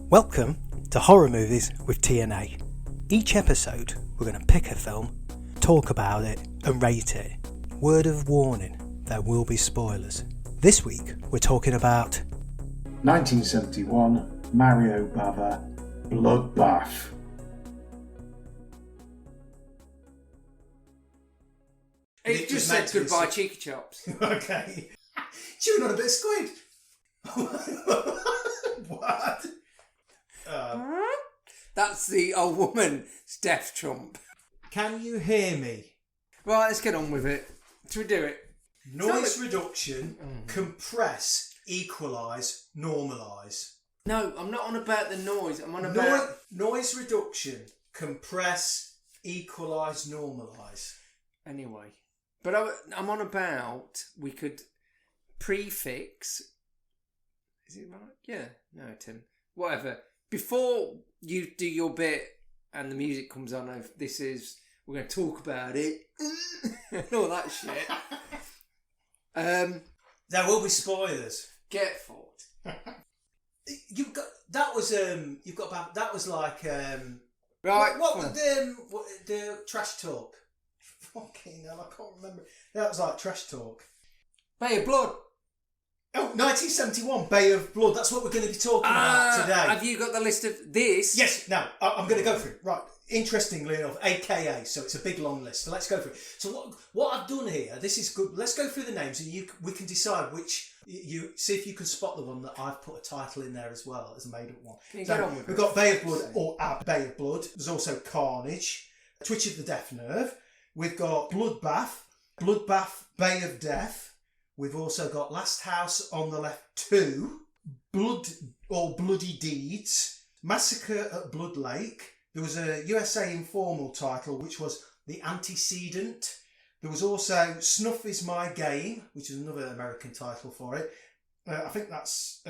Welcome to Horror Movies with TNA. Each episode, we're going to pick a film, talk about it, and rate it. Word of warning, there will be spoilers. This week, we're talking about 1971 Mario Bava Bloodbath. It just said goodbye, cheeky chops. Okay. Chewing on a bit of squid. What? That's the old woman's death trump. Can you hear me? Right, let's get on with it. Should we do it? Noise reduction, compress, equalise, normalise. No, I'm not on about the noise. I'm on about... Noise reduction, compress, equalise, normalise. Anyway. But I'm on about, we could prefix... Is it right? Yeah. No, Tim. Whatever. Before you do your bit and the music comes on, we're going to talk about it and all that shit. There will be spoilers. Get fucked. That was like right. what the trash talk. Fucking hell, I can't remember. That was like trash talk. Bay of Blood. Oh, 1971, Bay of Blood. That's what we're going to be talking about today. Have you got the list of this? Yes, now, I'm going to go for it. Right, interestingly enough, AKA, so it's a big long list. So let's go for it. So what I've done here, this is good. Let's go through the names and we can decide which, see if you can spot the one that I've put a title in there as well as a made-up one. Can you get on with we've got Bay of Blood or Bay of Blood. There's also Carnage, Twitch of the Death Nerve. We've got Bloodbath, Bay of Death. We've also got Last House on the Left 2, Blood or Bloody Deeds, Massacre at Blood Lake. There was a USA informal title which was The Antecedent. There was also Snuff is My Game, which is another American title for it. I think that's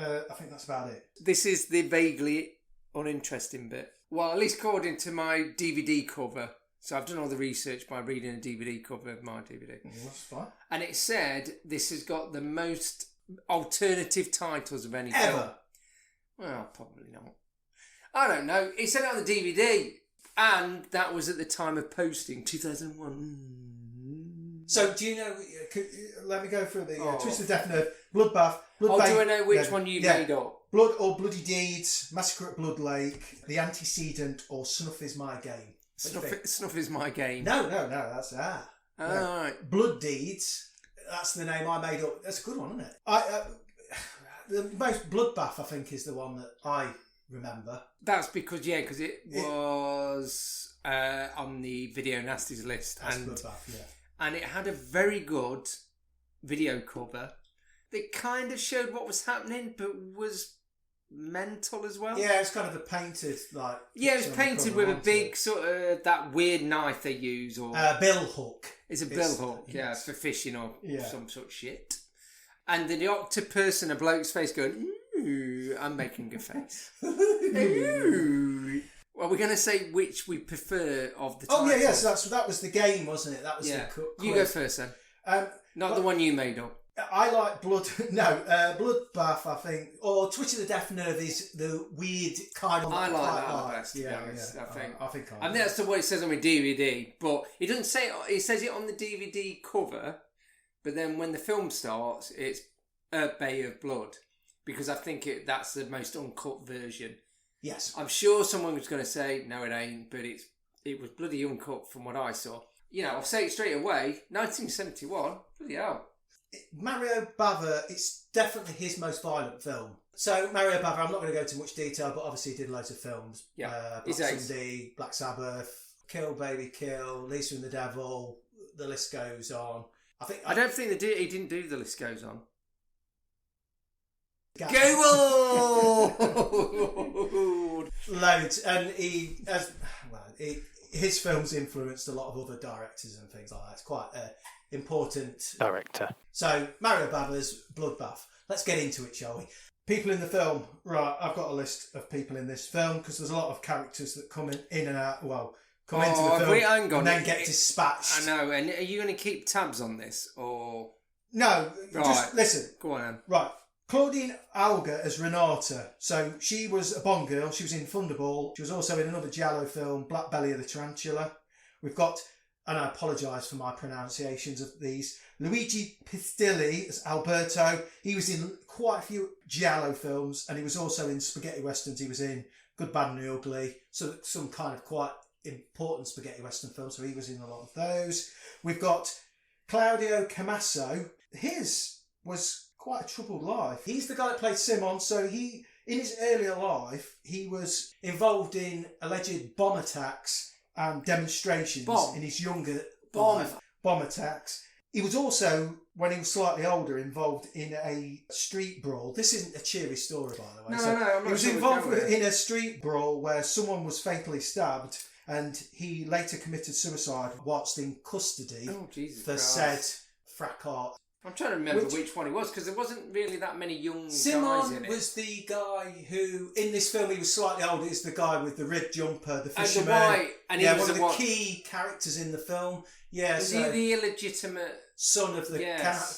about it. This is the vaguely uninteresting bit. Well, at least according to my DVD cover. So I've done all the research by reading a DVD cover of my DVD. That's fine. And it said this has got the most alternative titles of any Ever. film. Well, probably not. I don't know. It said it on the DVD. And that was at the time of posting, 2001. So do you know, let me go through the Twist of the Death Nerve, Bloodbath. Do I know which one you made up? Blood or Bloody Deeds, Massacre at Blood Lake, The Antecedent or Snuff is My Game. Snuff is My Game. No, that's that. Alright. Blood Deeds, that's the name I made up. That's a good one, isn't it? The most Bloodbath, I think, is the one that I remember. That's because it was on the Video Nasties list. That's Bloodbath, yeah. And it had a very good video cover that kind of showed what was happening, but was mental as well. Yeah, it's kind of a painted, like... Yeah, it was painted with a big sort of, that weird knife they use, or... bill hook. It's a bill hook, yeah, for fishing or some sort of shit. And the octopus and a bloke's face going, ooh, I'm making a face. Ooh. Well, we're going to say which we prefer of the titles. Oh, yeah, so that was the game, wasn't it? That was the quiz. You go first then. Not the one you made up. I like Bloodbath, I think, or Twitch of the Death Nerve is the weird kind of... I like that the best, to be honest, I think that's what it says on my DVD, but it doesn't say it says it on the DVD cover, but then when the film starts, it's Bay of Blood, because I think that's the most uncut version. Yes. I'm sure someone was going to say, no it ain't, but it was bloody uncut from what I saw. You know, I'll say it straight away, 1971, bloody hell. Mario Bava, it's definitely his most violent film. So Mario Bava, I'm not going to go into much detail, but obviously he did loads of films. Yeah, Black Sunday, Black Sabbath, Kill Baby Kill, Lisa and the Devil. The list goes on. I don't think he didn't do The List Goes On. Go on! Loads, and his films influenced a lot of other directors and things like that. It's quite important Director. So Mario Bava's Bloodbath. Let's get into it, shall we? People in the film. Right, I've got a list of people in this film because there's a lot of characters that come in and out. Well, come into the film and then get dispatched. I know. And are you going to keep tabs on this or? No, right. Just listen. Go on then. Right, Claudine Auger as Renata. So she was a Bond girl. She was in Thunderball. She was also in another Giallo film, Black Belly of the Tarantula. We've got, and I apologise for my pronunciations of these, Luigi Pistilli as Alberto. He was in quite a few Giallo films, and he was also in spaghetti westerns. He was in Good, Bad and the Ugly, so some kind of quite important spaghetti western films, so he was in a lot of those. We've got Claudio Camasso. His was quite a troubled life. He's the guy that played Simon, so he, in his earlier life, he was involved in alleged bomb attacks and demonstrations in his younger life. Bomb attacks. He was also, when he was slightly older, involved in a street brawl. This isn't a cheery story, by the way. No, he was involved in a street brawl where someone was fatally stabbed, and he later committed suicide whilst in custody for said fracas. I'm trying to remember which one he was, because there wasn't really that many young guys in Simon it. was the guy who, in this film, he was slightly older. Is the guy with the ribbed jumper, the fisherman. And the white, and he was one of the key characters in the film. Yeah, was he the illegitimate son of the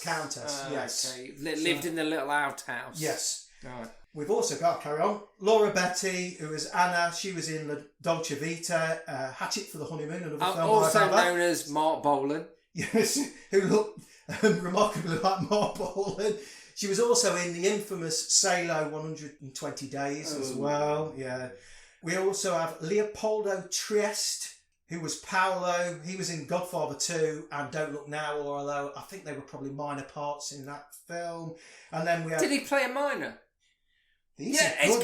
countess? Yes, okay. Lived in the little outhouse. Yes. Right. We've also got, carry on, Laura Betty, who was Anna. She was in La Dolce Vita, Hatchet for the Honeymoon, another film. Also known as Mark Bolan. Yes, who looked remarkably like Mark Bolan. She was also in the infamous Salo 120 Days as well. Yeah. We also have Leopoldo Trieste, who was Paolo. He was in Godfather 2 and Don't Look Now, although I think they were probably minor parts in that film. And then we have... Did he play a minor? It's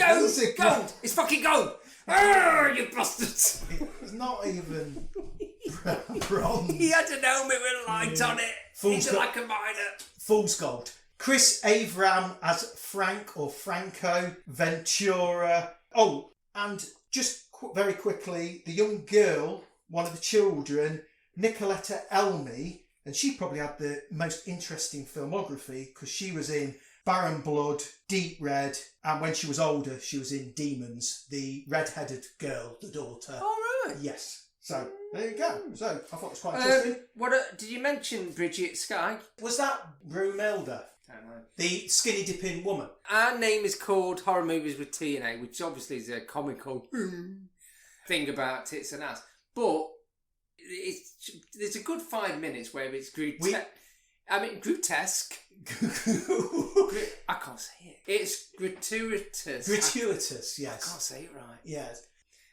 gold! It's fucking gold! Oh, you bastards! It's not even bronze. He had an helmet with a light on it. He's like a miner. Fool's gold. Chris Avram as Frank or Franco Ventura. Oh, and just very quickly, the young girl, one of the children, Nicoletta Elmi, and she probably had the most interesting filmography because she was in Baron Blood, Deep Red, and when she was older, she was in Demons, the red-headed girl, the daughter. Oh, right. Yes. So, there you go. So, I thought it was quite interesting. Did you mention Bridget Sky? Was that Brumilda? I don't know. The skinny dipping woman? Our name is called Horror Movies with TNA, which obviously is a comical thing about tits and ass. But there's a good 5 minutes where it's grotesque. I can't say it. It's gratuitous. Gratuitous, yes. I can't say it right. Yes.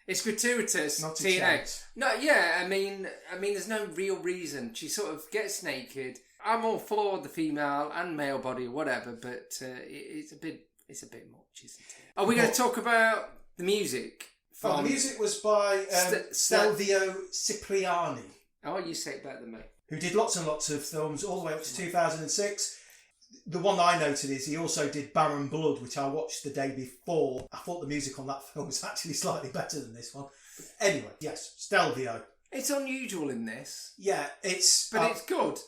It's gratuitous. Not a TNA. chance. No, yeah. I mean, there's no real reason. She sort of gets naked. I'm all for the female and male body or whatever, but it's a bit much, isn't it? Are we going to talk about the music? The music was by Stelvio Cipriani. Oh, you say it better than me. Who did lots and lots of films all the way up to 2006. The one I noted is he also did Baron Blood, which I watched the day before. I thought the music on that film was actually slightly better than this one. But anyway, yes, Stelvio. It's unusual in this. Yeah, it's... But it's good.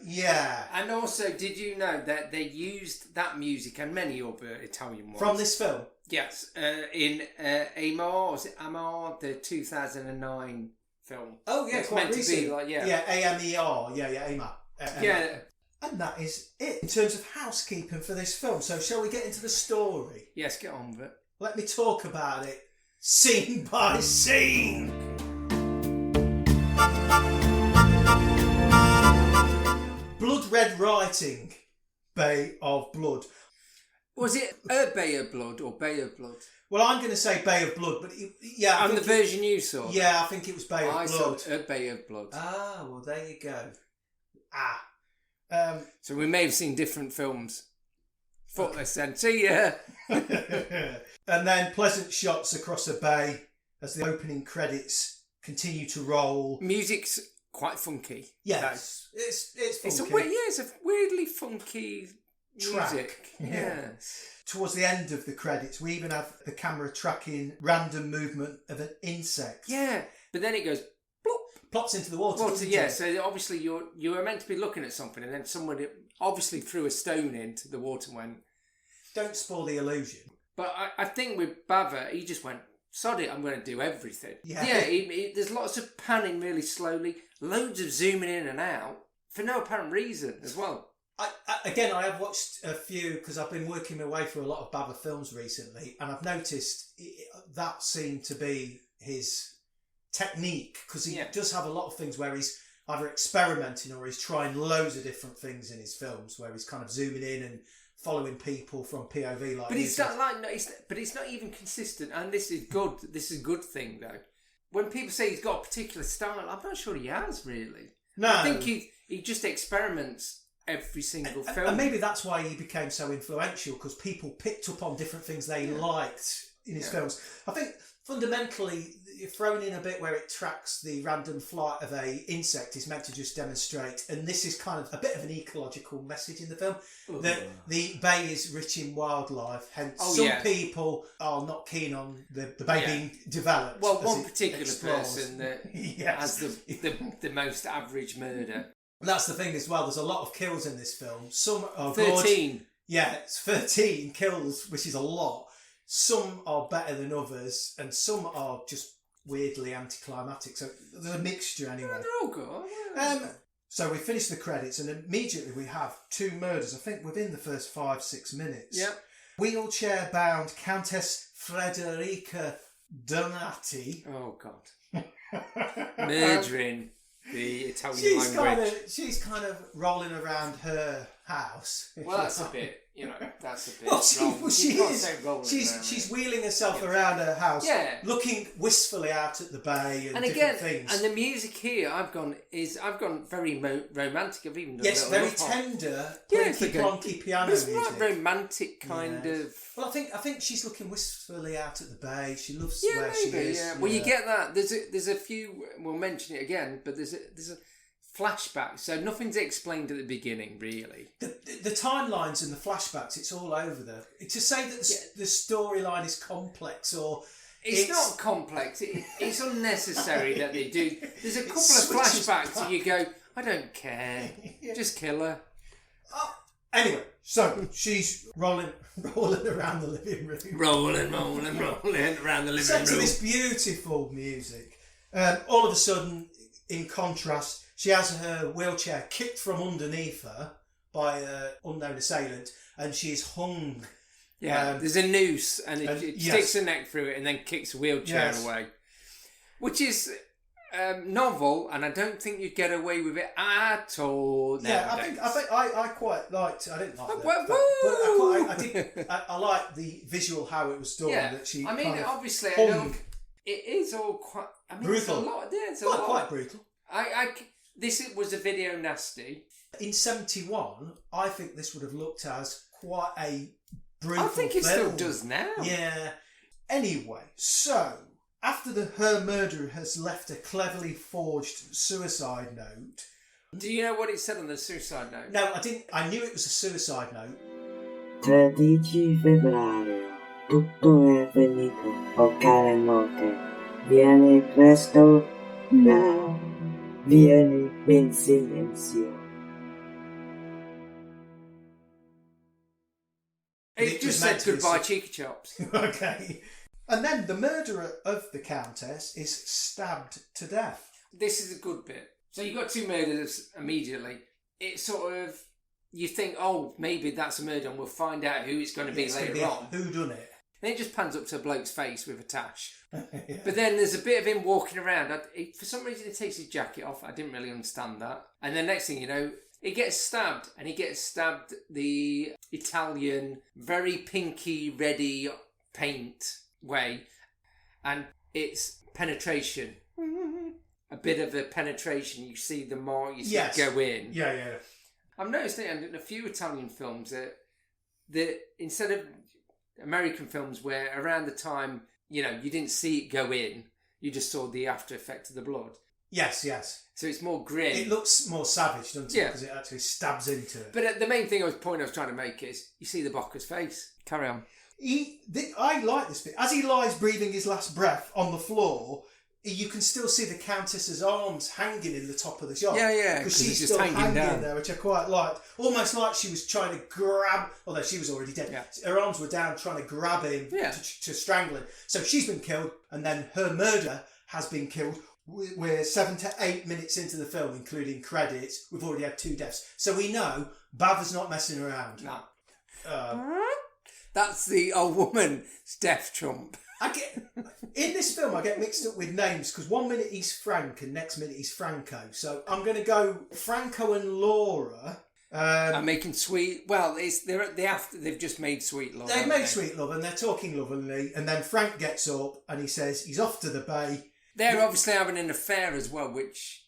Yeah. And also, did you know that they used that music and many other Italian ones? From this film? Yes. In Amor, the 2009 film. Oh, yeah, it's quite meant recent. to be like, yeah. Yeah, AMER. Yeah, AMER. Yeah. And that is it in terms of housekeeping for this film. So shall we get into the story? Yes, get on with it. Let me talk about it scene by scene. Blood red writing, Bay of Blood. Was it a Bay of Blood or Bay of Blood? Well, I'm going to say Bay of Blood, but yeah. And the version you saw? Yeah, I think it was Bay of Blood. I saw a Bay of Blood. Ah, well, there you go. So we may have seen different films. Footless then. See ya! And then pleasant shots across a bay as the opening credits continue to roll. Music's quite funky. Yes, it's funky. It's a weirdly funky track. Music. Yes. Towards the end of the credits, we even have the camera tracking random movement of an insect. Yeah, but then it goes plops into the water. Yeah, so obviously you were meant to be looking at something, and then someone obviously threw a stone into the water and went. Don't spoil the illusion. But I think with Bava, he just went, sod it, I'm going to do everything. Yeah. There's lots of panning really slowly, loads of zooming in and out for no apparent reason as well. Again, I have watched a few because I've been working my way through a lot of Bava films recently, and I've noticed that seemed to be his technique, because he does have a lot of things where he's either experimenting or he's trying loads of different things in his films, where he's kind of zooming in and following people from POV. Like, but it's not like but it's not even consistent, and this is good. This is a good thing though. When people say he's got a particular style, I'm not sure he has really. No, I think he just experiments every single film. And maybe that's why he became so influential, because people picked up on different things they liked in his films. I think fundamentally, you're thrown in a bit where it tracks the random flight of a insect is meant to just demonstrate, and this is kind of a bit of an ecological message in the film, that the bay is rich in wildlife, hence some people are not keen on the bay being developed. Well, one particular person that has the most average murder. That's the thing as well, there's a lot of kills in this film. Some are 13. Good. Yeah, it's 13 kills, which is a lot. Some are better than others, and some are just weirdly anticlimactic. So there's a mixture anyway. Yeah, they're all good. So we finish the credits, and immediately we have 2 murders, I think within the first 5-6 minutes. Yeah. Wheelchair-bound Countess Frederica Donati. Oh, God. Murdering the Italian language. She's kind of rolling around her house. Well, that's a bit, that's a bit. Well, she's wheeling herself around her house, looking wistfully out at the bay and different things. And the music here, I've gone very romantic. I've even done very tender, plonky piano it's music. It's like romantic kind of. Well, I think she's looking wistfully out at the bay. She loves where she is. Yeah. Well, you get that. There's a few. We'll mention it again, but there's a flashback, so nothing's explained at the beginning, really. The timelines and the flashbacks, it's all over there. To say that the storyline is complex or... It's not complex. It's unnecessary that they do. There's a couple of flashbacks and you go, I don't care. Just kill her. Anyway, so she's rolling around the living room. Rolling around the living room. Set to this beautiful music. All of a sudden, in contrast, she has her wheelchair kicked from underneath her by an unknown assailant, and she's hung. Yeah, there's a noose, and it sticks her neck through it, and then kicks the wheelchair away, which is novel, and I don't think you'd get away with it at all. Nowadays. I think I quite liked. I didn't like that, but I did. I liked the visual how it was done. Yeah, that she. Obviously, hung. I know it is all quite. I mean, brutal. It's a lot. Yeah, it's quite brutal. This was a video nasty. In 1971, I think this would have looked as quite a brutal I think it still does now. Yeah. Anyway, so after her murderer has left a cleverly forged suicide note. Do you know what it said on the suicide note? No, I didn't. I knew it was a suicide note. 13 febbraio, tutto è finito, oh cara morte, vieni presto, now, vieni in silenzio. It just said goodbye, cheeky chops. Okay. And then the murderer of the Countess is stabbed to death. This is a good bit. So you've got 2 murders immediately. It's sort of, you think, oh, maybe that's a murder and we'll find out who it's going to be later on. Who done it? And it just pans up to a bloke's face with a tash. But then there's a bit of him walking around. For some reason he takes his jacket off. I didn't really understand that. And then next thing you know, he gets stabbed. And he gets stabbed the Italian, very pinky, reddy paint way. And it's penetration. A bit of a penetration. You see the more you see it go in. Yeah. I've noticed it in a few Italian films that instead of American films where around the time, you didn't see it go in, you just saw the after effect of the blood. Yes. So it's more grim. It looks more savage, doesn't it? Yeah. Because it actually stabs into it. But the main point I was trying to make is, you see the Bocca's face. Carry on. I like this bit. As he lies breathing his last breath on the floor, you can still see the Countess's arms hanging in the top of the shot. Yeah, because she's just still hanging down there, which I quite liked. Almost like she was trying to grab, although she was already dead. Yeah. Her arms were down trying to grab him to strangle him. So she's been killed, and then her murderer has been killed. we're 7 to 8 minutes into the film, including credits. We've already had 2 deaths. So we know Bava's not messing around. No. Uh, That's the old woman's death trump. In this film, I get mixed up with names because one minute he's Frank and next minute he's Franco. So I'm going to go Franco and Laura. I'm making sweet. Well, they've just made sweet love. They've made sweet love and they're talking lovingly. And then Frank gets up and he says he's off to the bay. They're obviously having an affair as well, which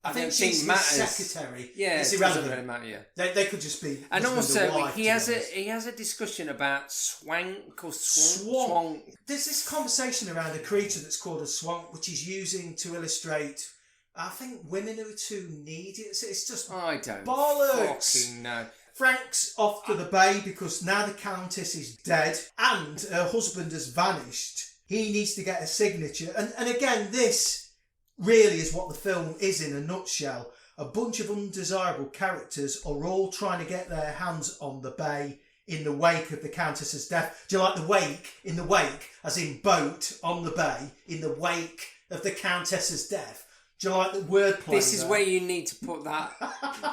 I think she's his secretary. Yeah, it's irrelevant. irrelevant. Matter, yeah. They could just be. And also, wife, he has a discussion about swank or swank. There's this conversation around a creature that's called a swank, which he's using to illustrate. I think women who are too needy. It's just I don't bollocks. Fucking know. Frank's off to the bay because now the Countess is dead and her husband has vanished. He needs to get a signature, and again, this really is what the film is in a nutshell. A bunch of undesirable characters are all trying to get their hands on the bay in the wake of the Countess's death. Do you like the wake? In the wake, as in boat on the bay, in the wake of the Countess's death. Do you like the wordplay? This is where you need to put that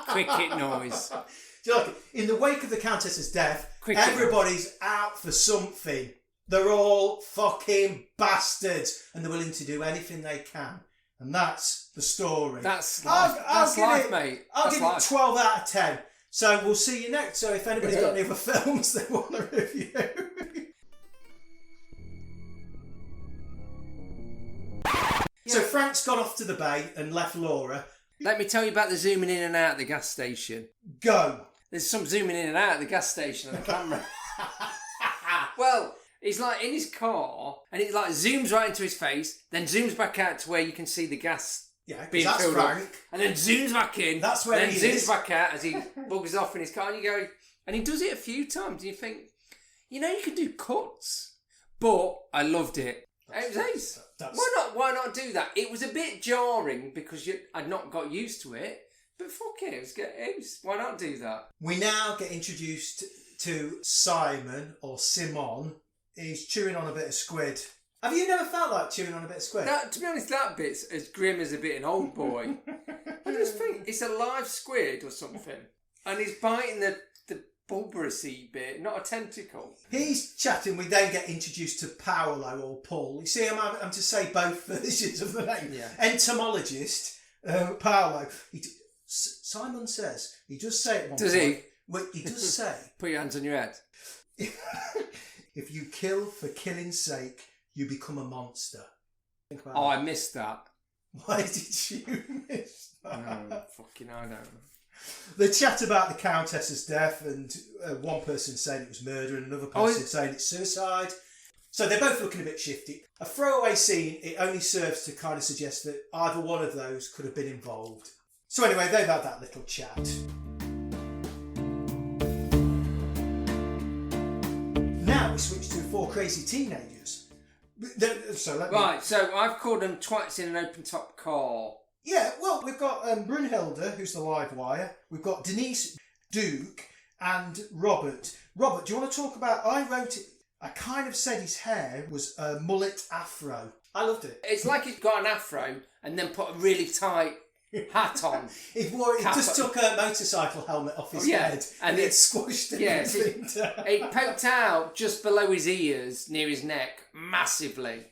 cricket noise. Do you like it? In the wake of the Countess's death, everybody's out for something. They're all fucking bastards and they're willing to do anything they can. And that's the story. That's life, that's life, mate. I'll give it 12 out of 10. So we'll see you next. So if anybody's got any other films they want to review. So Frank's gone off to the bay and left Laura. Let me tell you about the zooming in and out of the gas station. Go. There's some zooming in and out of the gas station on the camera. Well, he's like in his car and it like zooms right into his face, then zooms back out to where you can see the gas being that's filled Frank. up, and then zooms back in. That's where then he zooms is. back out as he buggers off in his car. And you go, and he does it a few times. And you think, you can do cuts, but I loved it. It was ace. Why not do that? It was a bit jarring because I'd not got used to it. But fuck it, it was good. Why not do that? We now get introduced to Simon or Simon. He's chewing on a bit of squid. Have you never felt like chewing on a bit of squid? To be honest, that bit's as grim as a bit an old boy. I just think it's a live squid or something. And he's biting the bulbousy bit, not a tentacle. He's chatting. We then get introduced to Paolo or Paul. You see, I'm to say both versions of the name. Yeah. Entomologist, Paolo. Simon says, he does say it one Does point. he? Well, he does say, Put your hands on your head. if you kill for killing's sake, you become a monster. Think about Oh, that. I missed that. Why did you miss that? No, fucking I don't know. The chat about the Countess's death and one person saying it was murder and another person saying it's suicide. So they're both looking a bit shifty. A throwaway scene, it only serves to kind of suggest that either one of those could have been involved. So anyway, they've had that little chat. Now we switch to 4 crazy teenagers. So I've called them twats in an open-top car. Yeah, well, we've got Brunhilde, who's the live wire. We've got Denise, Duke, and Robert. Robert, do you want to talk about... I kind of said his hair was a mullet afro. I loved it. It's like he's got an afro and then put a really tight hat on. He just took a motorcycle helmet off his head and it squashed it. Yeah, it poked out just below his ears, near his neck, massively.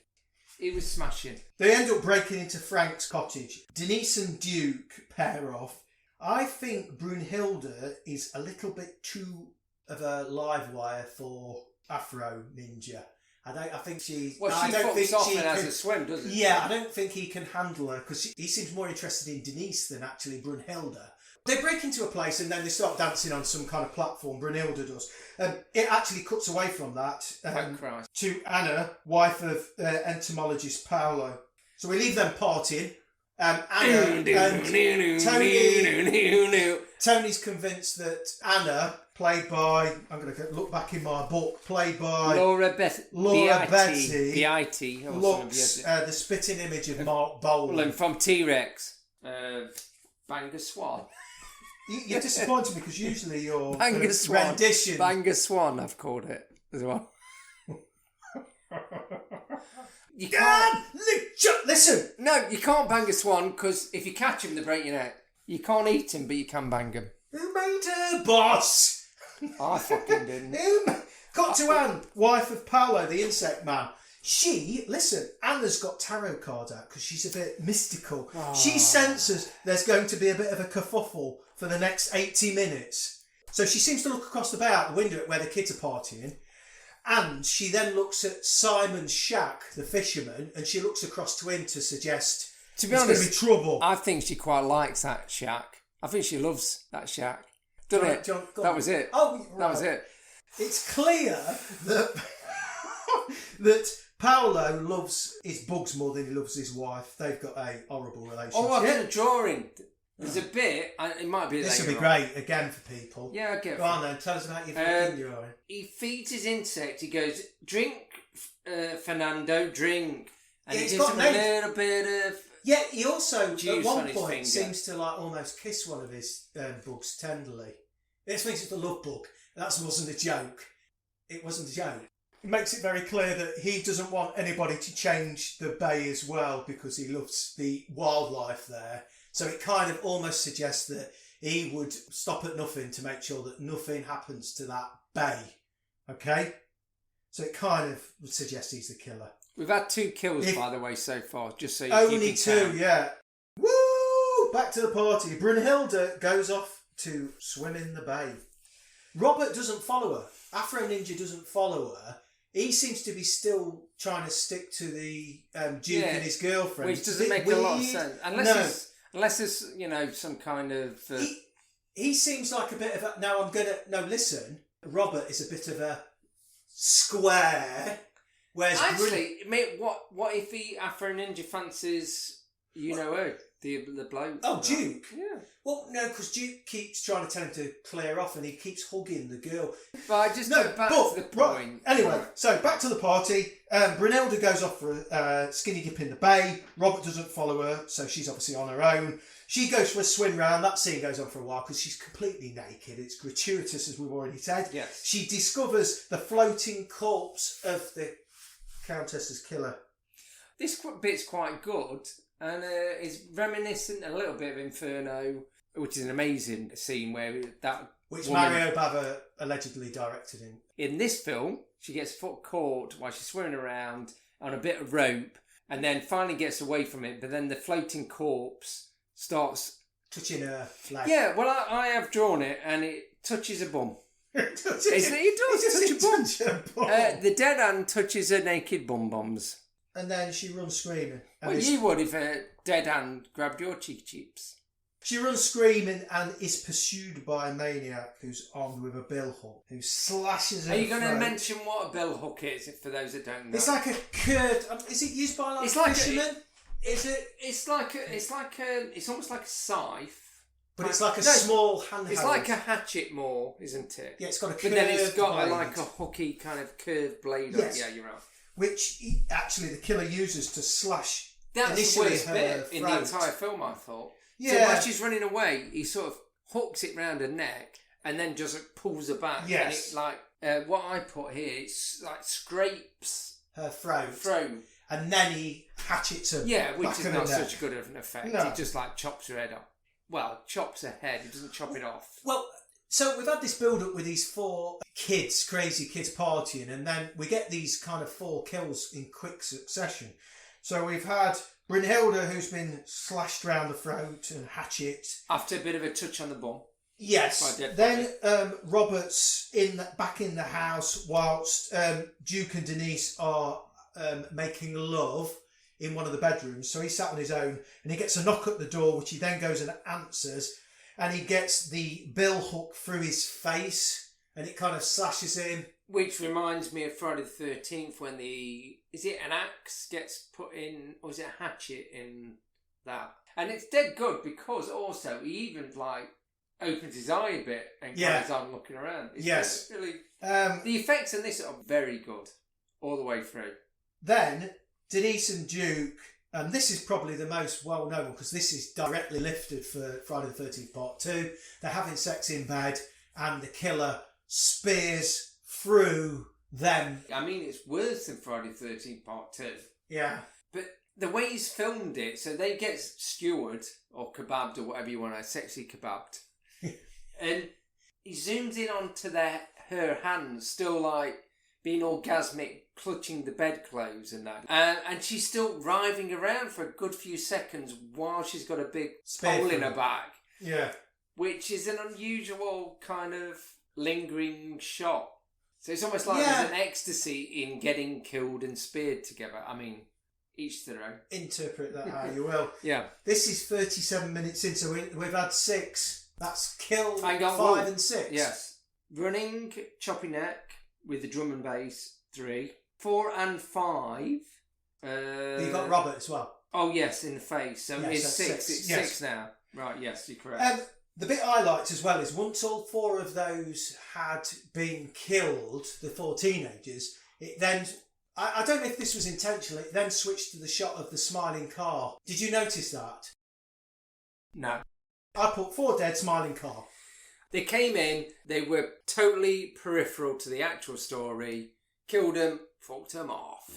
He was smashing. They end up breaking into Frank's cottage. Denise and Duke pair off. I think Brunhilde is a little bit too of a live wire for Afro Ninja. I think she... Well, she fucks off and has a swim, doesn't she? Yeah, I don't think he can handle her because he seems more interested in Denise than actually Brunhilde. They break into a place and then they start dancing on some kind of platform. Brunhilde does. It actually cuts away from that to Anna, wife of entomologist Paolo. So we leave them partying. Anna and Tony's convinced that Anna, played by, I'm going to look back in my book, played by Laura Betty, Beatty, looks the spitting image of Mark Bolan. Well, from T-Rex, Banger Swan. You're disappointed because usually your Banger Swan. rendition... Banger Swan, I've called it as well. You can't. Listen. No, you can't bang a swan because if you catch him, they break your neck. You can't eat him, but you can bang him. Who made her, boss? I fucking didn't. Cut to Anne, wife of Paolo, the insect man. Anna's got tarot cards out because she's a bit mystical. Oh. She senses there's going to be a bit of a kerfuffle for the next 80 minutes. So she seems to look across the bay out the window at where the kids are partying. And she then looks at Simon's shack, the fisherman, and she looks across to him to suggest To be there's honest, going to be trouble. I think she quite likes that shack. I think she loves that shack. Doesn't it? Go on. That was it. Oh, right. That was it. It's clear that that Paolo loves his bugs more than he loves his wife. They've got a horrible relationship. Oh, I've got a drawing. There's a bit, it might be This later will be on. great again for people. Yeah, I get it. Go on then, tell us about your fucking drawing. He feeds his insect. He goes, drink, Fernando, drink. And Yeah, he it's gives got him names. a little bit of... Yeah, he also Juice at one on his point finger. seems to like almost kiss one of his bugs tenderly. This thinks it's a love bug. That wasn't a joke. It wasn't a joke. It makes it very clear that he doesn't want anybody to change the bay as well because he loves the wildlife there. So it kind of almost suggests that he would stop at nothing to make sure that nothing happens to that bay. Okay? So it kind of would suggest he's the killer. We've had 2 kills, by the way, so far, just so you Only keep 2, count. yeah. Woo! Back to the party. Brunhilde goes off to swim in the bay. Robert doesn't follow her. Afro Ninja doesn't follow her. He seems to be still trying to stick to the Duke and his girlfriend. Which doesn't Is it make a lot of weird? sense. Unless it's, you know, some kind of... He seems like a bit of a... Now I'm going to... No, listen. Robert is a bit of a square. Whereas Actually, mate, what if he Afro Ninja fancies, you know who? The bloke? Oh, Duke? Yeah. Well, no, because Duke keeps trying to tell him to clear off and he keeps hugging the girl. But I just go back to the point. Right, anyway, so back to the party. Brunhilde goes off for a skinny dip in the bay. Robert doesn't follow her, so she's obviously on her own. She goes for a swim round. That scene goes on for a while because she's completely naked. It's gratuitous, as we've already said. Yes. She discovers the floating corpse of the Countess's killer. This bit's quite good, and it's reminiscent a little bit of Inferno, which is an amazing scene where that Which woman, Mario Bava allegedly directed in. in this film, she gets foot caught while she's swimming around on a bit of rope, and then finally gets away from it. But then the floating corpse starts Touching her leg. Yeah, well, I have drawn it, and it touches a bum. It does touch a bum. bum. The dead hand touches her naked bum bombs. And then she runs screaming. And Well, you would if a dead hand grabbed your cheek cheeks. She runs screaming and is pursued by a maniac who's armed with a bill hook, who slashes her Are you going to throat. mention what a bill hook is, for those that don't know? It's like a curved... Is it used by It's like a- fishermen? Is it? It's almost like a scythe. But it's like a small handheld. It's like a hatchet more, isn't it? Yeah, it's got a But curved then it's got blade. like a hooky kind of curved blade Yes. on it. Yeah, you're right. Which actually the killer uses to slash That's the initially worst her bit in the throat. entire film, I thought. Yeah. So while she's running away, he sort of hooks it round her neck and then just pulls her back. Yes. And it what I put here, it's like scrapes her throat. throat. And then he hatchets her Yeah, which back is of not her neck. such good of an effect. No. He just like chops her head off. Well, chops her head. He doesn't chop it off. Well, so we've had this build-up with these 4 kids, crazy kids partying, and then we get these kind of 4 kills in quick succession. So we've had Brunhilde, who's been slashed round the throat and hatchet. After a bit of a touch on the bum. Yes. By dead Then Robert's back in the house whilst Duke and Denise are making love in one of the bedrooms. So he's sat on his own and he gets a knock at the door, which he then goes and answers. And he gets the bill hook through his face and it kind of slashes him. Which reminds me of Friday the 13th when is it an axe gets put in, or is it a hatchet in that? And it's dead good because also he even like opens his eye a bit and carries on looking around. It's really, the effects in this are very good all the way through. Then Denise and Duke, and this is probably the most well-known because this is directly lifted for Friday the 13th Part 2. They're having sex in bed and the killer spears through them. I mean, it's worse than Friday the 13th Part 2. Yeah. But the way he's filmed it, so they get skewered or kebabbed or whatever you want to, sexy kebabbed, and he zooms in onto her hands, still like being orgasmic, clutching the bedclothes and that, and she's still writhing around for a good few seconds while she's got a big hole in her back. Yeah. Which is an unusual kind of lingering shot. So it's almost like there's an ecstasy in getting killed and speared together. I mean, each to their own. Interpret that how you will. Yeah. This is 37 minutes in, so we've had 6. That's kill, Hang on, 5 and 6. Yes. Running, choppy neck with the drum and bass, 3. 4 and 5. You got Robert as well. Oh, yes, in the face. So Yes, it's that's 6. 6. It's Yes. 6 now. Right, yes, you're correct. The bit I liked as well is once all 4 of those had been killed, the 4 teenagers, it then, I don't know if this was intentional, it then switched to the shot of the smiling car. Did you notice that? No. I put 4 dead, smiling car. They came in, they were totally peripheral to the actual story, killed them, fucked them off.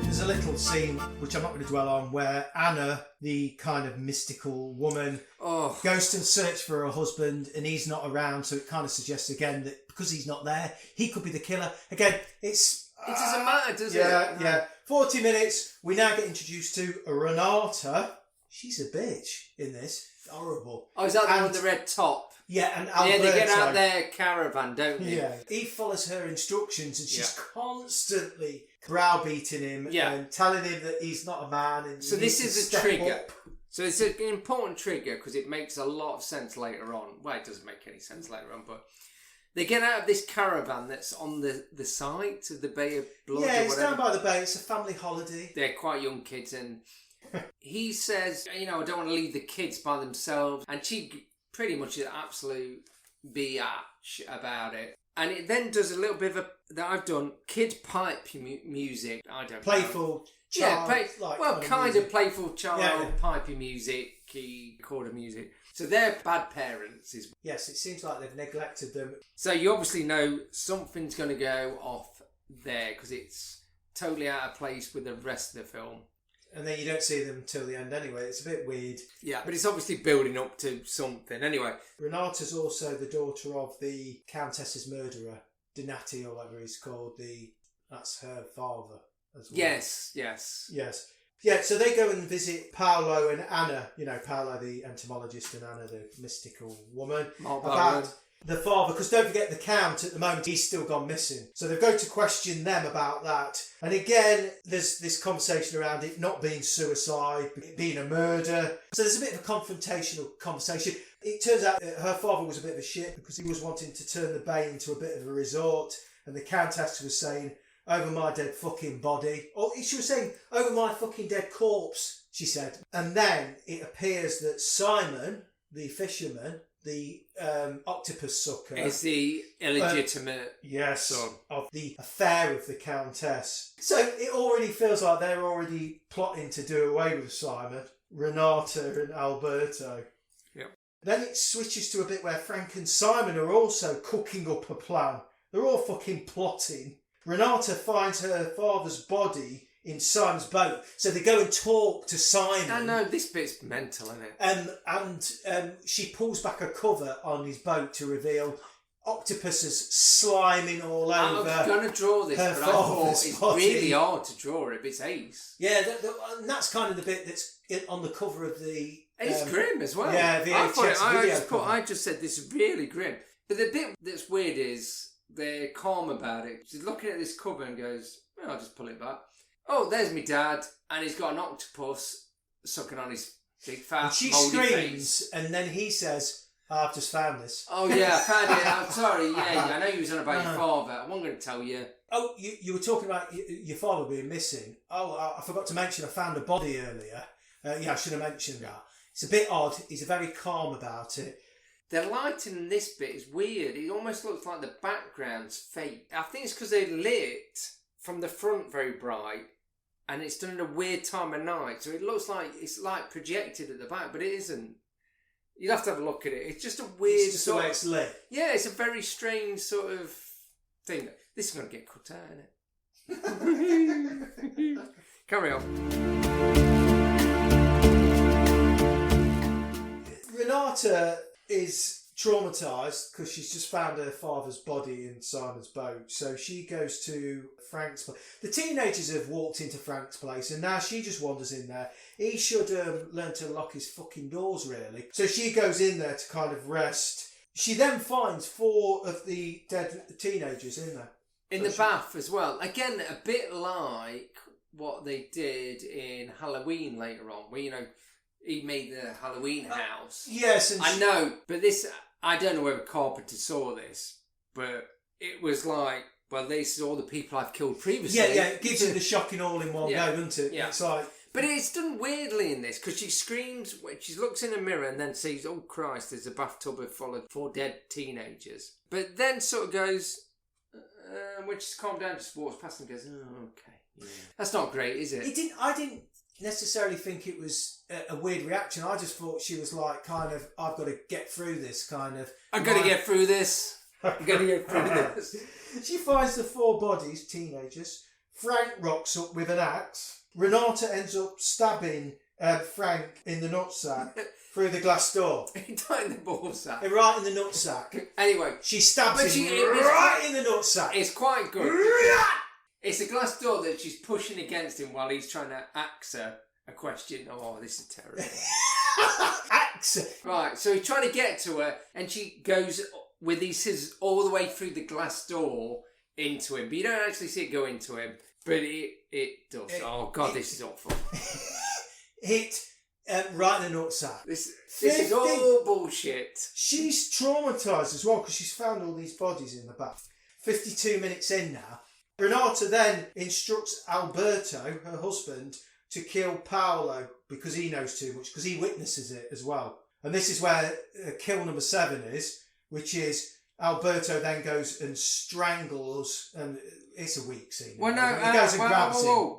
There's a little scene, which I'm not going to dwell on, where Anna, the kind of mystical woman, goes to search for her husband and he's not around, so it kind of suggests again that because he's not there, he could be the killer. Again, it doesn't matter, does it? Yeah. 40 minutes, we now get introduced to Renata. She's a bitch in this. Horrible. Oh, is that the one with the red top? Yeah, and Alberto. Yeah, they get out their caravan, don't they? Yeah. He follows her instructions and she's constantly browbeating him and telling him that he's not a man. And so this is a trigger. So it's an important trigger because it makes a lot of sense later on. Well, it doesn't make any sense later on, but they get out of this caravan that's on the site of the Bay of Blood. Yeah, or it's whatever. down by the bay. It's a family holiday. They're quite young kids, and he says, I don't want to leave the kids by themselves. And she pretty much is absolute biatch about it. And it then does a little bit of that I've done, kid pipe music. I don't Playful know. child. Kind of playful child, pipey music, key chord music. So they're bad parents. Yes, it seems like they've neglected them. So you obviously know something's going to go off there because it's totally out of place with the rest of the film. And then you don't see them till the end anyway. It's a bit weird. Yeah, but it's obviously building up to something. Anyway. Renata's also the daughter of the Countess's murderer, Donati or whatever he's called. That's her father as well. Yes. Yeah, so they go and visit Paolo and Anna. Paolo the entomologist and Anna the mystical woman. About the father, because don't forget the Count at the moment, he's still gone missing. So they go to question them about that. And again, there's this conversation around it not being suicide, it being a murder. So there's a bit of a confrontational conversation. It turns out that her father was a bit of a shit because he was wanting to turn the bay into a bit of a resort. And the Countess was saying, over my dead fucking body. Or she was saying, over my fucking dead corpse, she said. And then it appears that Simon, the fisherman, the octopus sucker, is the illegitimate son of the affair of the Countess. So it already feels like they're already plotting to do away with Simon, Renata and Alberto. Yep. Then it switches to a bit where Frank and Simon are also cooking up a plan. They're all fucking plotting. Renata finds her father's body in Simon's boat. So they go and talk to Simon. I know, this bit's mental, isn't it? And she pulls back a cover on his boat to reveal octopuses sliming all over. I was going to draw this, but I thought it's really hard to draw it, but it's ace. Yeah, and that's kind of the bit that's on the cover of the... It's grim as well. Yeah, I just said this is really grim. But the bit that's weird is they're calm about it. She's looking at this cover and goes, well, I'll just pull it back. Oh, there's me dad, and he's got an octopus sucking on his big fat and she moldy screams, face. And then he says, I've just found this. Oh yeah, I found it. I'm sorry, I know you was on about your father. I wasn't going to tell you. Oh, you were talking about your father being missing. Oh, I forgot to mention I found a body earlier. I should have mentioned that. It's a bit odd. He's very calm about it. The lighting in this bit is weird. It almost looks like the background's fake. I think it's because they lit from the front very bright, and it's done at a weird time of night, so it looks like it's like projected at the back, but it isn't. You'll have to have a look at it. It's just a weird It's just the way it's lit. Yeah, it's a very strange sort of thing. This is going to get cut out, isn't it? Carry on. Renata is traumatised because she's just found her father's body in Simon's boat. So she goes to Frank's place. The teenagers have walked into Frank's place and now she just wanders in there. He should learn to lock his fucking doors, really. So she goes in there to kind of rest. She then finds 4 of the dead teenagers in there. In the bath as well. Again, a bit like what they did in Halloween later on, where, you know, he made the Halloween house. Yes, and I know, but this, I don't know whether Carpenter saw this, but it was like, well, this is all the people I've killed previously. Yeah, it gives you the shocking all in one go, doesn't it? Yeah. It's like... But it's done weirdly in this, because she screams, she looks in a mirror and then sees, oh Christ, there's a bathtub full of 4 dead teenagers. But then sort of goes, when she's calmed down, just walks past and goes, oh, okay. Yeah. That's not great, is it? I didn't necessarily think it was a weird reaction. I just thought she was like, kind of, I've got to get through this, kind of. I've got to get through this. I've got to get through this. She finds the 4 bodies, teenagers. Frank rocks up with an axe. Renata ends up stabbing Frank in the nutsack through the glass door. Not in the ball sack. Right in the nutsack. Anyway. She stabs him right in the nutsack. It's quite good. It's a glass door that she's pushing against him while he's trying to ask her a question. Oh, this is terrible. Axe her. Right, so he's trying to get to her and she goes with these scissors all the way through the glass door into him. But you don't actually see it go into him. But it does. Oh, God, this is awful. Hit right in the nutsack. This is all bullshit. She's traumatised as well because she's found all these bodies in the bath. 52 minutes in now. Renata then instructs Alberto, her husband, to kill Paolo because he knows too much, because he witnesses it as well. And this is where kill number 7 is, which is Alberto then goes and strangles, and it's a weak scene. Well, no, he goes and grabs him.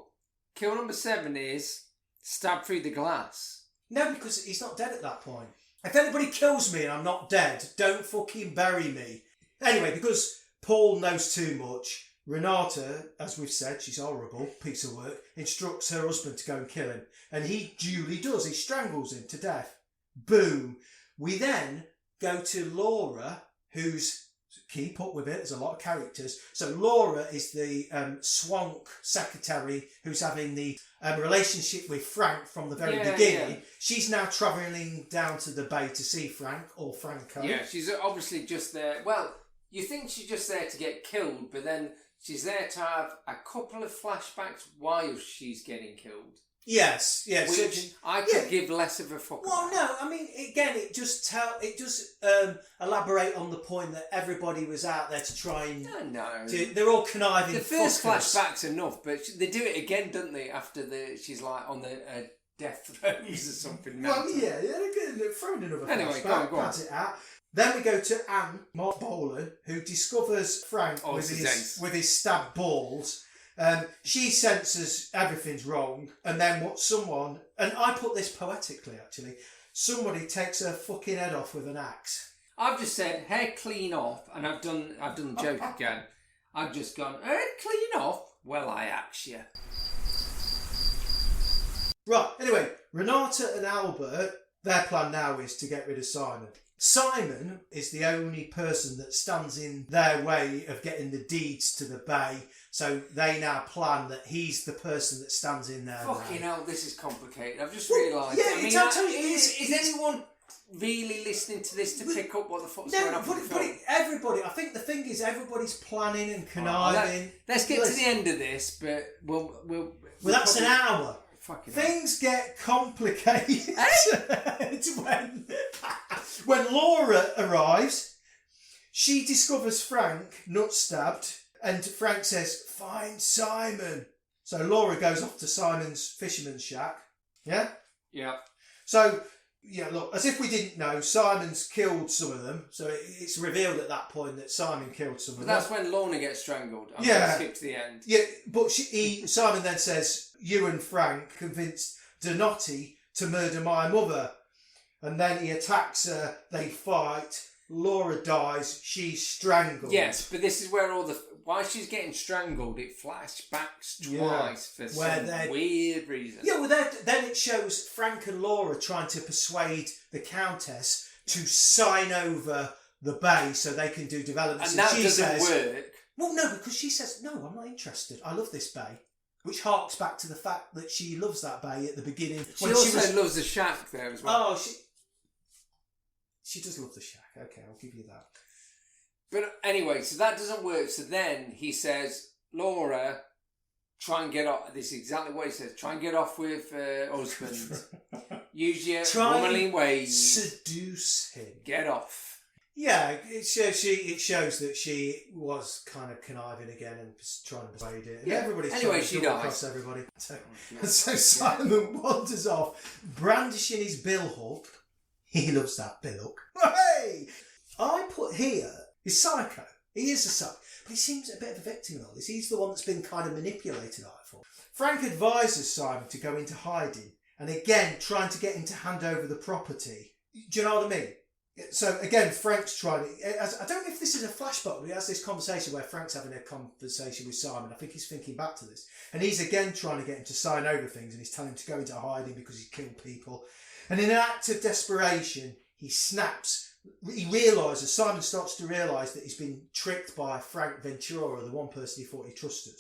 Kill number 7 is stab through the glass. No, because he's not dead at that point. If anybody kills me and I'm not dead, don't fucking bury me. Anyway, because Paul knows too much, Renata, as we've said, she's horrible, piece of work, instructs her husband to go and kill him. And he duly does. He strangles him to death. Boom. We then go to Laura, who's... Keep up with it, there's a lot of characters. So Laura is the swank secretary who's having the relationship with Frank from the very beginning. Yeah. She's now travelling down to the bay to see Frank, or Franco. Yeah, she's obviously just there. Well, you think she's just there to get killed, but then she's there to have a couple of flashbacks while she's getting killed. Yes, which I could give less of a fuck about. No, I mean, again, it just elaborate on the point that everybody was out there to try and... No. They're all conniving. The first flashback's enough, but they do it again, don't they? After she's like on the death throes or something. Well, yeah, they're throwing another anyway, flashback. Go on. Pass it out. Then we go to Anne, Mark Bolan, who discovers Frank with his stabbed balls. She senses everything's wrong, and then and I put this poetically actually, somebody takes her fucking head off with an axe. I've just said hair clean off, and I've done the joke again. I've just gone hair clean off. Well, I axe you. Right. Anyway, Renata and Albert, their plan now is to get rid of Simon. Simon is the only person that stands in their way of getting the deeds to the bay, so they now plan that he's the person that stands in their way. Fucking hell, this is complicated. I've just realised. Yeah, is anyone really listening to this to pick up what the fuck's going on? Everybody. I think the thing is everybody's planning and conniving. Let's get to the end of this, but we'll that's an hour. Things get complicated when Laura arrives. She discovers Frank nut stabbed, and Frank says, "Find Simon." So Laura goes off to Simon's fisherman's shack. Yeah. So look, as if we didn't know, Simon's killed some of them. So it's revealed at that point that Simon killed some of them. That's when Lorna gets strangled. I'm going to skip to the end. Yeah, but Simon then says, "You and Frank convinced Donotti to murder my mother." and then he attacks her, they fight, Laura dies, she's strangled. Yes, but this is where while she's getting strangled, it flashbacks twice for some weird reason. Yeah, well, then it shows Frank and Laura trying to persuade the Countess to sign over the bay so they can do developments. And that doesn't work. Well, no, because she says, no, I'm not interested. I love this bay. Which harks back to the fact that she loves that bay at the beginning. She also loves the shack there as well. Oh, she does love the shack. Okay, I'll give you that. But anyway, so that doesn't work. So then he says, Laura, try and get off. This is exactly what he says. Try and get off with husband. Use your womanly ways. Seduce him. Get off. Yeah, it shows that she was kind of conniving again and trying to persuade it. And everybody's trying to double across everybody. So Simon wanders off, brandishing his billhook. He loves that billhook. Hey! I put here, he's psycho. He is a psycho. But he seems a bit of a victim in all this. He's the one that's been kind of manipulated, I thought. Frank advises Simon to go into hiding. And again, trying to get him to hand over the property. Do you know what I mean? So again, Frank's trying to... I don't know if this is a flashback, but he has this conversation where Frank's having a conversation with Simon. I think he's thinking back to this. And he's again trying to get him to sign over things, and he's telling him to go into hiding because he's killed people. And in an act of desperation, he snaps. He realises, Simon starts to realise that he's been tricked by Frank Ventura, the one person he thought he trusted.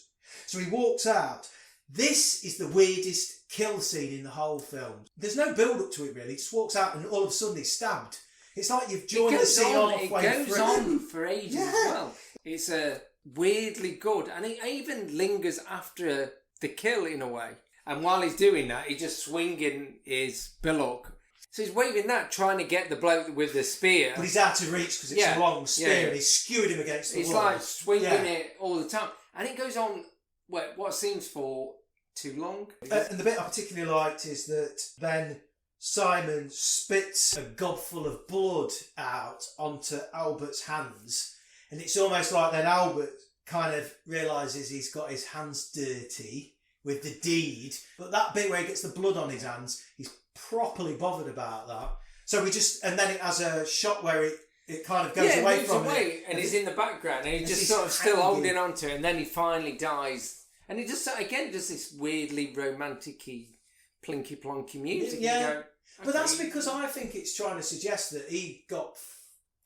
So he walks out. This is the weirdest kill scene in the whole film. There's no build-up to it, really. He just walks out and all of a sudden he's stabbed. It's like you've joined the scene halfway through. It goes on for ages as well. It's weirdly good. And it even lingers after the kill in a way. And while he's doing that, he's just swinging his billock. So he's waving that, trying to get the bloke with the spear. But he's out of reach because it's a long spear and he's skewed him against the wall. He's like swinging it all the time. And it goes on, what seems for too long. And the bit I particularly liked is that then Simon spits a gobful of blood out onto Albert's hands. And it's almost like then Albert kind of realises he's got his hands dirty with the deed. But that bit where he gets the blood on his hands, he's properly bothered about that. So and then it has a shot where it kind of goes away from it. And he's in the background and he's just sort of still holding on to it. And then he finally dies. And it just, again, does this weirdly romantic-y, plinky-plonky music. Yeah. Go, but that's because I think it's trying to suggest that he got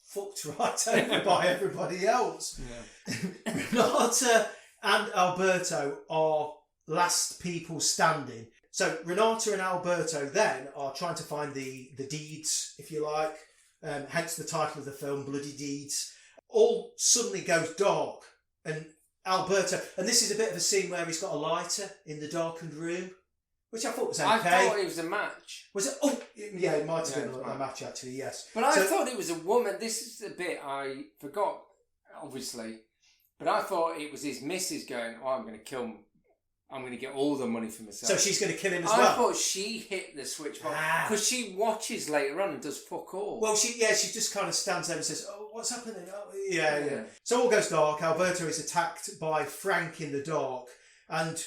fucked right over by everybody else. Yeah. Renata and Alberto are last people standing. So Renata and Alberto then are trying to find the deeds, if you like, hence the title of the film, Bloody Deeds. All suddenly goes dark, and Alberto, and this is a bit of a scene where he's got a lighter in the darkened room, which I thought was okay. I thought it was a match. Was it? Oh, yeah, it might have been a match actually, yes. But I thought it was a woman. This is the bit I forgot, obviously. But I thought it was his missus going, I'm going to kill him. I'm going to get all the money for myself. So she's going to kill him as well? I thought she hit the switch button. Because she watches later on and does fuck all. Well, she just kind of stands there and says, oh, what's happening? Oh, yeah. So all goes dark. Alberto is attacked by Frank in the dark. And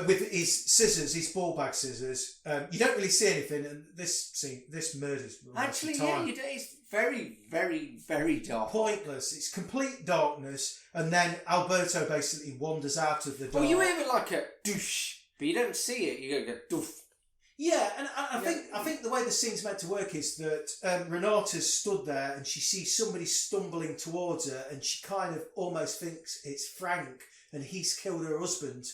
with his scissors, his ball bag scissors, you don't really see anything. And this murder's actually, it's very, very, very dark. Pointless. It's complete darkness. And then Alberto basically wanders out of the dark. Well, you hear it like a douche, but you don't see it. You go doof. Yeah, and I think the way the scene's meant to work is that Renata's stood there and she sees somebody stumbling towards her, and she kind of almost thinks it's Frank and he's killed her husband.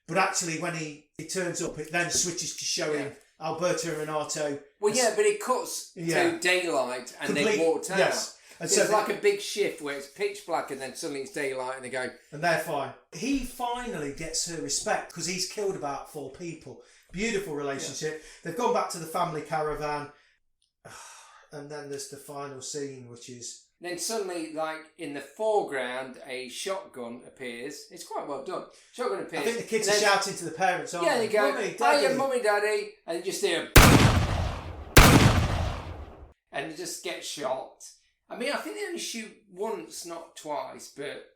But actually, when he turns up, it then switches to showing Alberto and Renato. Well, but it cuts to daylight and they walked out. Yes. And so it's like a big shift where it's pitch black and then suddenly it's daylight and they go... And they're fine. He finally gets her respect because he's killed about 4 people. Beautiful relationship. Yeah. They've gone back to the family caravan. And then there's the final scene, which is... Then suddenly, like, in the foreground, a shotgun appears. It's quite well done. Shotgun appears. I think the kids are shouting to the parents, aren't they? Yeah, they go, hiya, mummy, daddy. And you just hear... And you just get shot. I mean, I think they only shoot once, not twice, but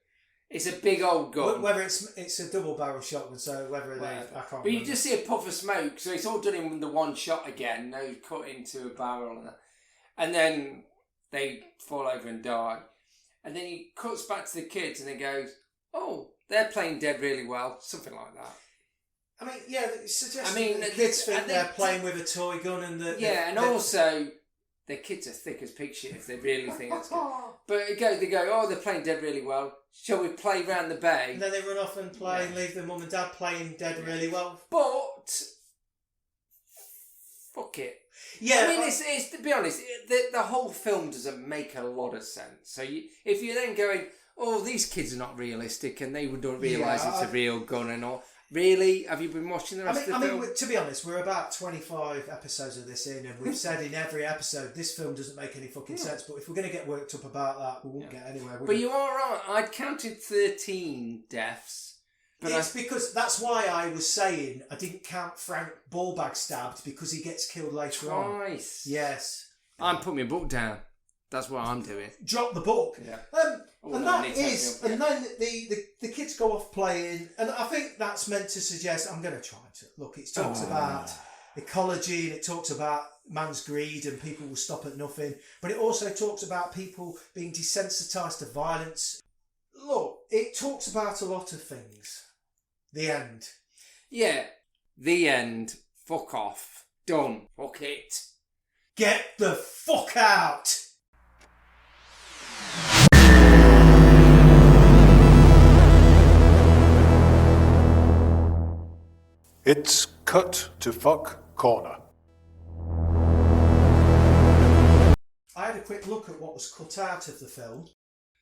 it's a big old gun. Whether it's a double barrel shotgun, so whether they... I can't remember. But you just see a puff of smoke, so it's all done in the one shot again. No cut into a barrel and that. And then they fall over and die. And then he cuts back to the kids and he goes, oh, they're playing dead really well. Something like that. I mean, yeah, it suggests I mean, that the kids think they're think- playing with a toy gun and that... Yeah, and also, their kids are thick as pig shit if they really think that's good. But they go, oh, they're playing dead really well. Shall we play round the bay? And then they run off and play and leave their mum and dad playing dead really well. But, fuck it. Yeah, I mean, it's to be honest, the whole film doesn't make a lot of sense. So if you're then going, oh, these kids are not realistic and they don't realise it's a real gun and all. Really? Have you been watching the rest of the film? To be honest, we're about 25 episodes of this in, and we've said in every episode, this film doesn't make any fucking sense, but if we're going to get worked up about that, we won't get anywhere. But you are right. I'd counted 13 deaths. But it's because that's why I was saying I didn't count Frank Ballbag stabbed because he gets killed later on. Twice. Yes. I'm putting my book down. That's what I'm doing. Drop the book. Yeah. And then the kids go off playing, and I think that's meant to suggest, I'm going to try to look, it talks about ecology and it talks about man's greed and people will stop at nothing, but it also talks about people being desensitised to violence. Look, it talks about a lot of things. The end. Yeah, the end. Fuck off. Done. Fuck it. Get the fuck out! It's cut to fuck corner. I had a quick look at what was cut out of the film.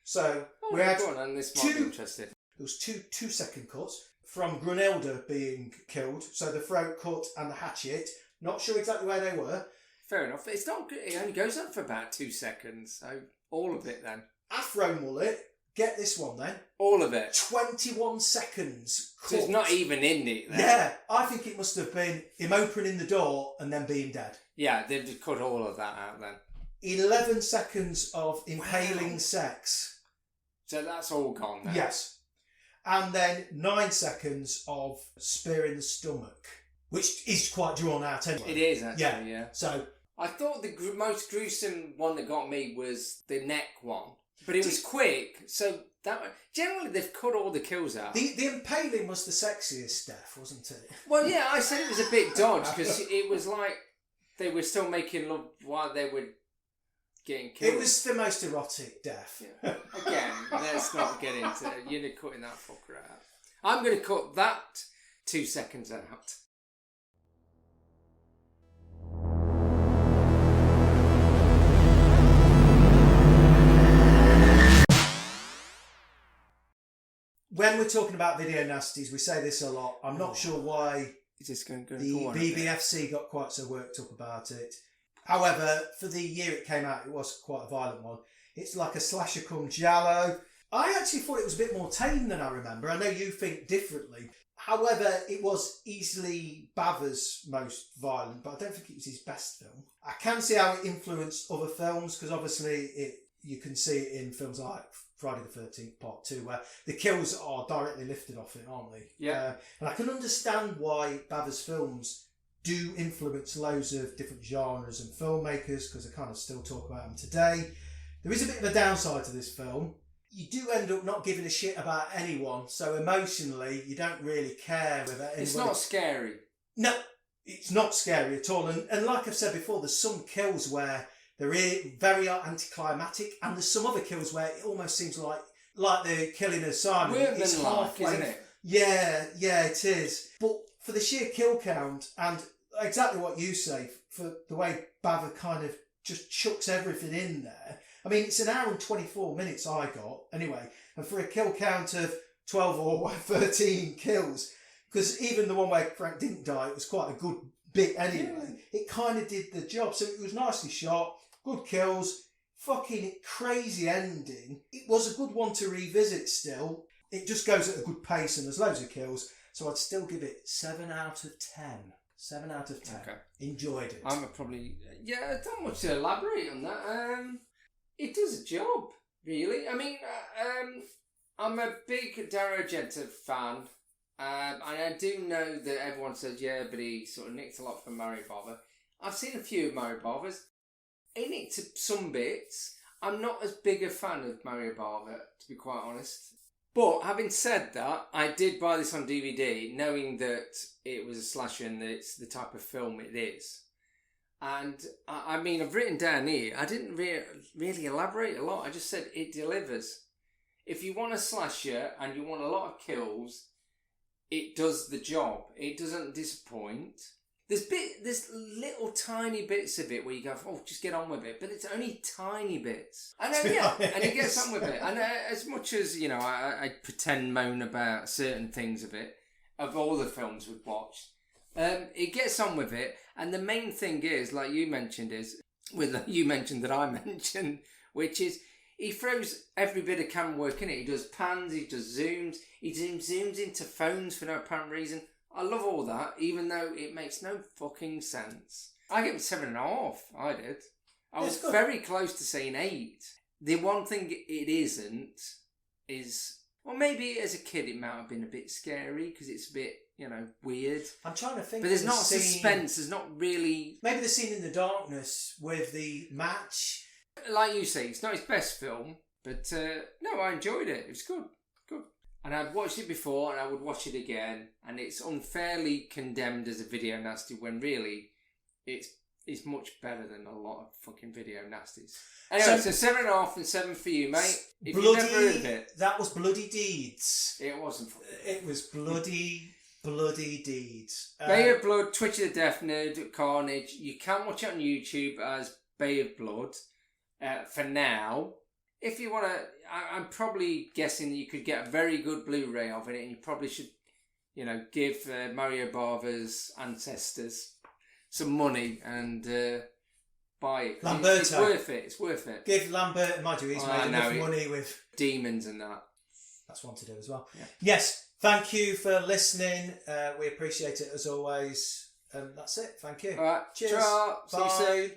So we yeah, had go on, and this might be interesting. There was two second cuts from Grunilda being killed, so the throat cut and the hatchet. Not sure exactly where they were. Fair enough. It's not good. It only goes on for about 2 seconds, so all of it then. Afro mullet. Get this one then. All of it. 21 seconds cut. So it's not even in it then. Yeah, I think it must have been him opening the door and then being dead. Yeah, they've just cut all of that out then. 11 seconds of impaling sex. So that's all gone then. Yes. And then 9 seconds of spear in the stomach, which is quite drawn out anyway. It is actually, yeah. So I thought the most gruesome one that got me was the neck one. But it was quick, so that generally they've cut all the kills out. The impaling was the sexiest death, wasn't it? Well, yeah, I said it was a bit dodge because it was like they were still making love while they were getting killed. It was the most erotic death. Yeah. Again, let's not get into it. You're cutting that fucker out. I'm going to cut that 2 seconds out. When we're talking about video nasties, we say this a lot. I'm not sure why Is this going to the go on BBFC got quite so worked up about it. However, for the year it came out, it was quite a violent one. It's like a slasher cum giallo. I actually thought it was a bit more tame than I remember. I know you think differently. However, it was easily Bava's most violent, but I don't think it was his best film. I can see how it influenced other films, because obviously you can see it in films like Friday the 13th Part 2, where the kills are directly lifted off it, aren't they? Yeah. And I can understand why Bava's films do influence loads of different genres and filmmakers, because I kind of still talk about them today. There is a bit of a downside to this film. You do end up not giving a shit about anyone, so emotionally you don't really care whether anybody... It's not scary. No, it's not scary at all. And like I've said before, there's some kills where they're very anticlimactic, and there's some other kills where it almost seems like the killing of Simon. It's Workman-like, isn't it? Yeah, it is. But for the sheer kill count, and exactly what you say, for the way Bava kind of just chucks everything in there. I mean, it's an hour and 24 minutes I got, anyway, and for a kill count of 12 or 13 kills, because even the one where Frank didn't die, it was quite a good bit anyway. Yeah. It kind of did the job, so it was nicely shot, good kills, fucking crazy ending. It was a good one to revisit still. It just goes at a good pace and there's loads of kills, so I'd still give it 7 out of 10. 7 out of 10. Okay. Enjoyed it. I'm probably... Yeah, not much to elaborate on that. It does a job, really. I mean, I'm a big Dario Argento fan. And I do know that everyone says, yeah, but he sort of nicked a lot from Mario Bava. I've seen a few of Mario Bava's. in it to some bits. I'm not as big a fan of Mario Bava, to be quite honest. But having said that, I did buy this on DVD, knowing that it was a slasher and that it's the type of film it is. And I mean, I've written down here, I didn't really elaborate a lot. I just said it delivers. If you want a slasher and you want a lot of kills, it does the job. It doesn't disappoint. There's little tiny bits of it where you go, oh, just get on with it. But it's only tiny bits. And and he gets on with it. And as much as, you know, I pretend moan about certain things of all the films we've watched, it gets on with it. And the main thing is, like you mentioned, that I mentioned, which is he throws every bit of camera work in it. He does pans, he does zooms, he zooms into phones for no apparent reason. I love all that, even though it makes no fucking sense. I give it 7.5. I did. I was very close to saying 8. The one thing it isn't is, well, maybe as a kid it might have been a bit scary because it's a bit, you know, weird. I'm trying to think. But there's not suspense. There's not really. Maybe the scene in the darkness with the match. Like you say, it's not his best film, but no, I enjoyed it. It was good. And I'd watched it before and I would watch it again, and it's unfairly condemned as a video nasty when really it's much better than a lot of fucking video nasties. Anyway, so 7.5 and 7 for you, mate. If you've never heard of it. That was Bloody Deeds. It wasn't. It was Bloody Deeds. Bay of Blood, Twitch of the Death Nerd, Carnage. You can watch it on YouTube as Bay of Blood for now. If you want to, I'm probably guessing that you could get a very good Blu-ray of it, and you probably should, you know, give Mario Bava's ancestors some money and buy it. Lamberto. It's worth it. Give Lambert, mind you, he's made enough money with demons and that. That's one to do as well. Yeah. Yes, thank you for listening. We appreciate it as always. That's it. Thank you. All right. Cheers. Ta-ra. See you Bye. soon.